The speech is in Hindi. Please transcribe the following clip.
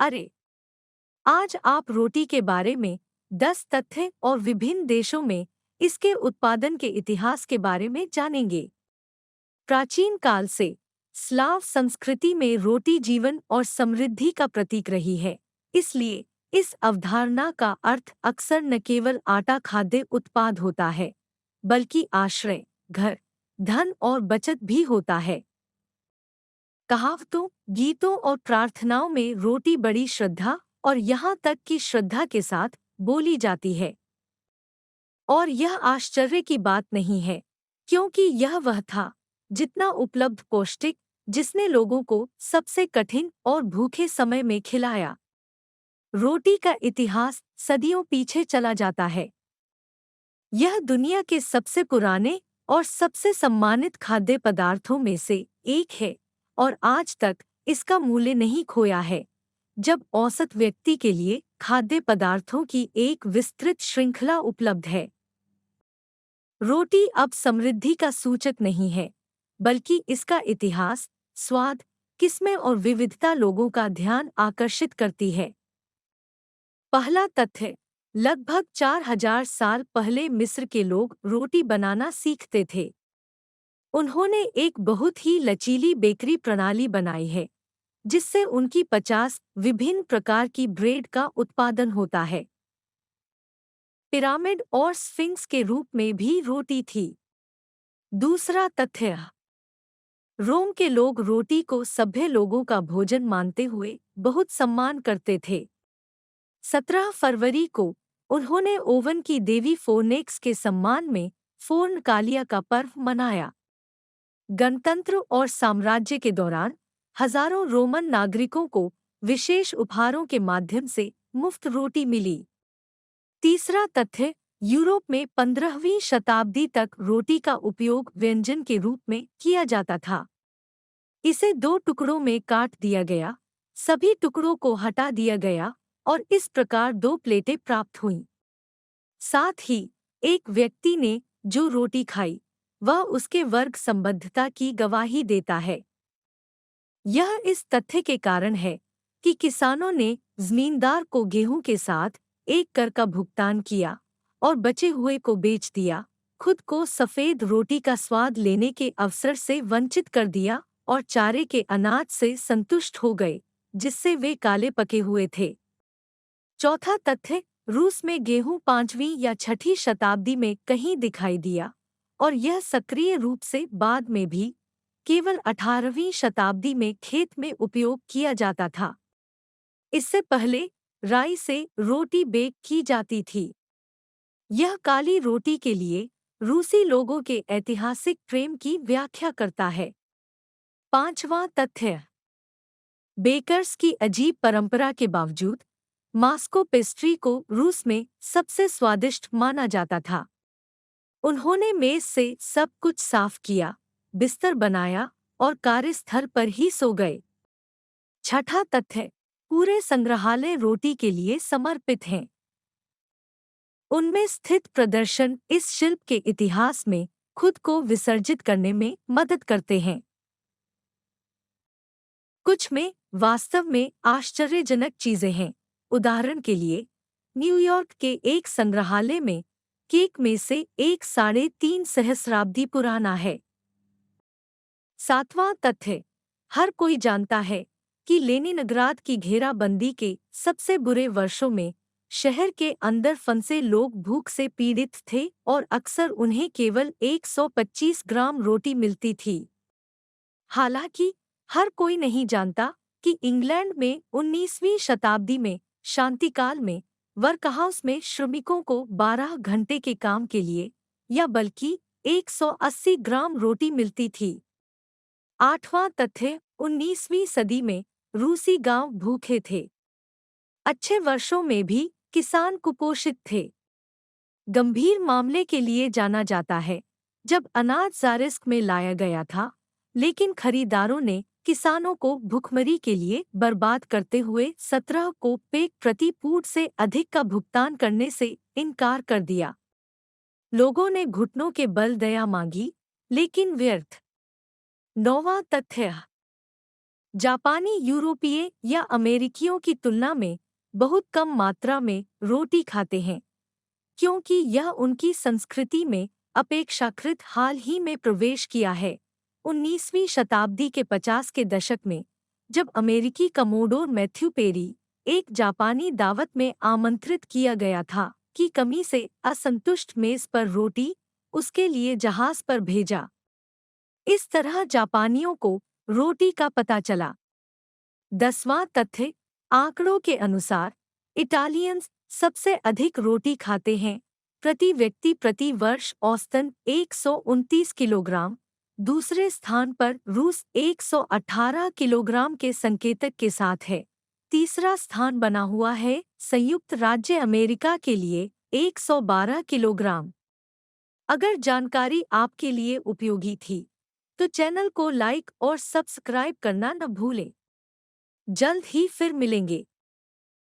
अरे, आज आप रोटी के बारे में 10 तथ्य और विभिन्न देशों में इसके उत्पादन के इतिहास के बारे में जानेंगे। प्राचीन काल से स्लाव संस्कृति में रोटी जीवन और समृद्धि का प्रतीक रही है। इसलिए इस अवधारणा का अर्थ अक्सर न केवल आटा खाद्य उत्पाद होता है, बल्कि आश्रय, घर, धन और बचत भी होता है। कहावतों, गीतों और प्रार्थनाओं में रोटी बड़ी श्रद्धा और यहाँ तक कि श्रद्धा के साथ बोली जाती है। और यह आश्चर्य की बात नहीं है, क्योंकि यह वह था जितना उपलब्ध पौष्टिक, जिसने लोगों को सबसे कठिन और भूखे समय में खिलाया। रोटी का इतिहास सदियों पीछे चला जाता है। यह दुनिया के सबसे पुराने और सबसे सम्मानित खाद्य पदार्थों में से एक है और आज तक इसका मूल्य नहीं खोया है। जब औसत व्यक्ति के लिए खाद्य पदार्थों की एक विस्तृत श्रृंखला उपलब्ध है, रोटी अब समृद्धि का सूचक नहीं है, बल्कि इसका इतिहास, स्वाद, किस्में और विविधता लोगों का ध्यान आकर्षित करती है। पहला तथ्य, लगभग 4000 साल पहले मिस्र के लोग रोटी बनाना सीखते थे। उन्होंने एक बहुत ही लचीली बेकरी प्रणाली बनाई है, जिससे उनकी 50 विभिन्न प्रकार की ब्रेड का उत्पादन होता है। पिरामिड और स्फिंक्स के रूप में भी रोटी थी। दूसरा तथ्य, रोम के लोग रोटी को सभ्य लोगों का भोजन मानते हुए बहुत सम्मान करते थे। 17 फरवरी को उन्होंने ओवन की देवी फोर्नेक्स के सम्मान में फोर्नकालिया का पर्व मनाया। गणतंत्र और साम्राज्य के दौरान हजारों रोमन नागरिकों को विशेष उपहारों के माध्यम से मुफ्त रोटी मिली। तीसरा तथ्य, यूरोप में 15वीं शताब्दी तक रोटी का उपयोग व्यंजन के रूप में किया जाता था। इसे 2 टुकड़ों में काट दिया गया, सभी टुकड़ों को हटा दिया गया और इस प्रकार 2 प्लेटें प्राप्त हुईं। साथ ही एक व्यक्ति ने जो रोटी खाई, वह उसके वर्ग संबद्धता की गवाही देता है। यह इस तथ्य के कारण है कि किसानों ने जमींदार को गेहूं के साथ एक कर का भुगतान किया और बचे हुए को बेच दिया, खुद को सफेद रोटी का स्वाद लेने के अवसर से वंचित कर दिया और चारे के अनाज से संतुष्ट हो गए, जिससे वे काले पके हुए थे। चौथा तथ्य, रूस में गेहूं 5वीं या 6ठी शताब्दी में कहीं दिखाई दिया और यह सक्रिय रूप से बाद में भी केवल 18वीं शताब्दी में खेत में उपयोग किया जाता था। इससे पहले राई से रोटी बेक की जाती थी। यह काली रोटी के लिए रूसी लोगों के ऐतिहासिक प्रेम की व्याख्या करता है। पांचवां तथ्य, बेकर्स की अजीब परंपरा के बावजूद मास्को पेस्ट्री को रूस में सबसे स्वादिष्ट माना जाता था। उन्होंने मेज से सब कुछ साफ किया, बिस्तर बनाया और कार्यस्थल पर ही सो गए। छठा तथ्य, पूरे संग्रहालय रोटी के लिए समर्पित हैं। उनमें स्थित प्रदर्शन इस शिल्प के इतिहास में खुद को विसर्जित करने में मदद करते हैं। कुछ में वास्तव में आश्चर्यजनक चीजें हैं। उदाहरण के लिए, न्यूयॉर्क के एक संग्रहालय में केक में से एक 3.5 सहस्राब्दी पुराना है। सातवां तथ्य, हर कोई जानता है कि लेनिनग्राद की घेराबंदी के सबसे बुरे वर्षों में शहर के अंदर फंसे लोग भूख से पीड़ित थे और अक्सर उन्हें केवल 125 ग्राम रोटी मिलती थी। हालांकि हर कोई नहीं जानता कि इंग्लैंड में 19वीं शताब्दी में शांतिकाल में वर्कहाउस में श्रमिकों को 12 घंटे के काम के लिए या बल्कि 180 ग्राम रोटी मिलती थी। आठवां तथ्य, 19वीं सदी में रूसी गांव भूखे थे। अच्छे वर्षों में भी किसान कुपोषित थे। गंभीर मामले के लिए जाना जाता है जब अनाज जारिस्क में लाया गया था, लेकिन खरीदारों ने किसानों को भुखमरी के लिए बर्बाद करते हुए 17 कोपेक प्रति पूट से अधिक का भुगतान करने से इनकार कर दिया। लोगों ने घुटनों के बल दया मांगी, लेकिन व्यर्थ। नौवां तथ्य, जापानी यूरोपीय या अमेरिकियों की तुलना में बहुत कम मात्रा में रोटी खाते हैं, क्योंकि यह उनकी संस्कृति में अपेक्षाकृत हाल ही में प्रवेश किया है। 19वीं शताब्दी के 50 के दशक में जब अमेरिकी कमोडोर मैथ्यू पेरी एक जापानी दावत में आमंत्रित किया गया था कि कमी से असंतुष्ट मेज पर रोटी उसके लिए जहाज पर भेजा। इस तरह जापानियों को रोटी का पता चला। 10वां तथ्य, आंकड़ों के अनुसार इटालियंस सबसे अधिक रोटी खाते हैं, प्रति व्यक्ति प्रति वर्ष औसतन 129 किलोग्राम। दूसरे स्थान पर रूस 118 किलोग्राम के संकेतक के साथ है। तीसरा स्थान बना हुआ है संयुक्त राज्य अमेरिका के लिए 112 किलोग्राम। अगर जानकारी आपके लिए उपयोगी थी तो चैनल को लाइक और सब्सक्राइब करना न भूलें। जल्द ही फिर मिलेंगे।